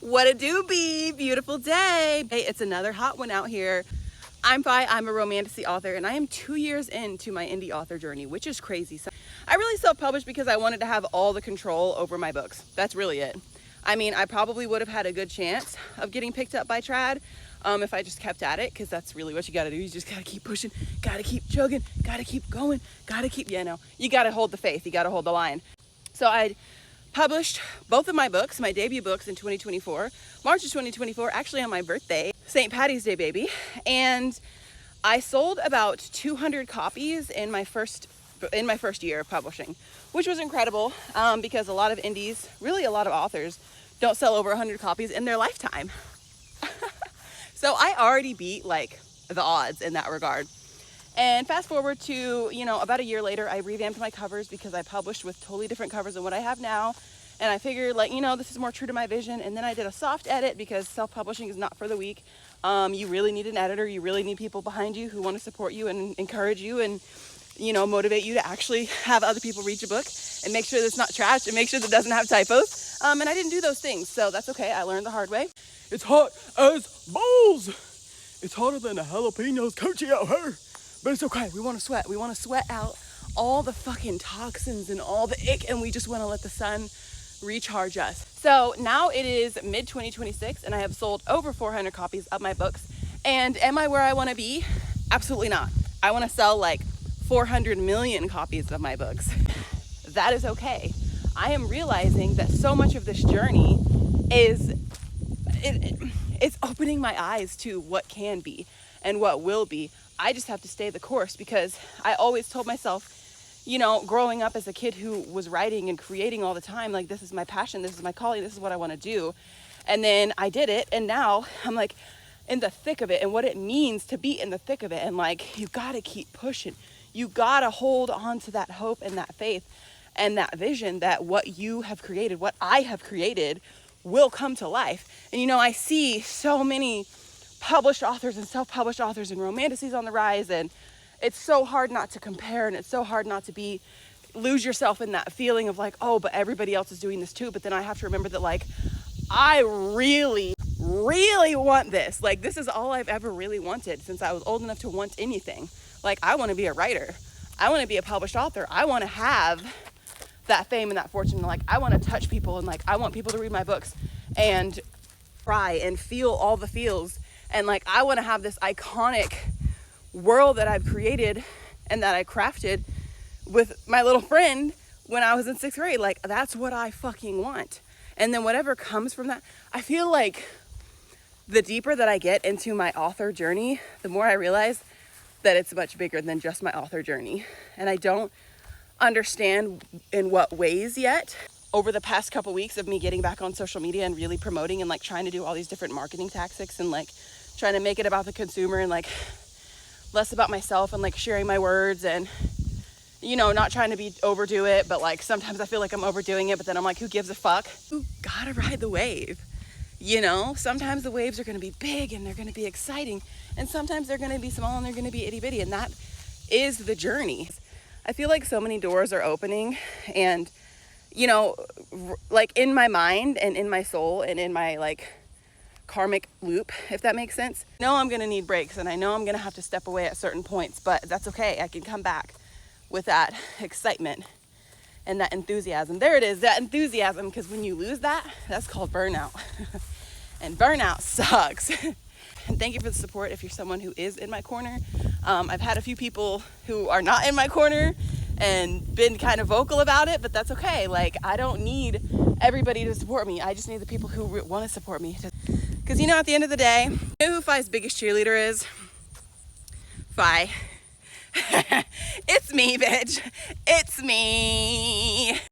What a doobie, beautiful day. Hey, it's another hot one out here. I'm Fi, I'm a romantasy author, and I am 2 years into my indie author journey, which is crazy. So I really self-published because I wanted to have all the control over my books. That's really it. I mean, I probably would have had a good chance of getting picked up by Trad if I just kept at it, because that's really what you gotta do. You just gotta keep pushing, gotta keep chugging, gotta keep going, gotta keep, you gotta hold the faith, you gotta hold the line. So I published both of my books, my debut books in 2024, March of 2024, actually on my birthday, St. Patty's Day, baby. And I sold about 200 copies in my first year of publishing, which was incredible because a lot of indies, really a lot of authors, don't sell over 100 copies in their lifetime. So I already beat like the odds in that regard. And fast forward to, about a year later, I revamped my covers because I published with totally different covers than what I have now. And I figured this is more true to my vision. And then I did a soft edit because self-publishing is not for the weak. You really need an editor. You really need people behind you who want to support you and encourage you and, motivate you to actually have other people read your book and make sure that it's not trash and make sure that it doesn't have typos. And I didn't do those things. So that's okay. I learned the hard way. It's hot as balls. It's hotter than the jalapenos coachy out here. But it's okay. We want to sweat. We want to sweat out all the fucking toxins and all the ick, and we just want to let the sun recharge us. So now it is mid-2026, and I have sold over 400 copies of my books. And am I where I want to be? Absolutely not. I want to sell like 400 million copies of my books. That is okay. I am realizing that so much of this journey is it's opening my eyes to what can be and what will be. I just have to stay the course because I always told myself, growing up as a kid who was writing and creating all the time, like, this is my passion, this is my calling, this is what I want to do. And then I did it, and now I'm like in the thick of it and what it means to be in the thick of it. And like, you gotta keep pushing. You gotta hold on to that hope and that faith and that vision that what you have created, what I have created, will come to life. And I see so many published authors and self-published authors and romantasies on the rise, and it's so hard not to compare, and it's so hard not to lose yourself in that feeling of like, oh, but everybody else is doing this too. But then I have to remember that, like, I really want this. Like, this is all I've ever really wanted since I was old enough to want anything. Like, I want to be a writer. I want to be a published author. I want to have that fame and that fortune. Like, I want to touch people, and like, I want people to read my books and cry and feel all the feels. And like, I want to have this iconic world that I've created and that I crafted with my little friend when I was in 6th grade. Like, that's what I fucking want. And then whatever comes from that, I feel like the deeper that I get into my author journey, the more I realize that it's much bigger than just my author journey. And I don't understand in what ways yet. Over the past couple weeks of me getting back on social media and really promoting and like trying to do all these different marketing tactics and like trying to make it about the consumer and like less about myself and like sharing my words and not trying to overdo it, but like sometimes I feel like I'm overdoing it, but then I'm like, who gives a fuck? You gotta ride the wave. Sometimes the waves are going to be big and they're going to be exciting, and sometimes they're going to be small and they're going to be itty bitty, and that is the journey. I feel like so many doors are opening, and like in my mind and in my soul and in my like karmic loop, if that makes sense. I know I'm going to need breaks, and I know I'm going to have to step away at certain points, but that's okay. I can come back with that excitement and that enthusiasm. There it is, that enthusiasm, because when you lose that, that's called burnout. And burnout sucks. And thank you for the support if you're someone who is in my corner. I've had a few people who are not in my corner and been kind of vocal about it, but that's okay. Like, I don't need everybody to support me. I just need the people who want to support me. Because at the end of the day, who Fi's biggest cheerleader is? Fi. It's me, bitch. It's me.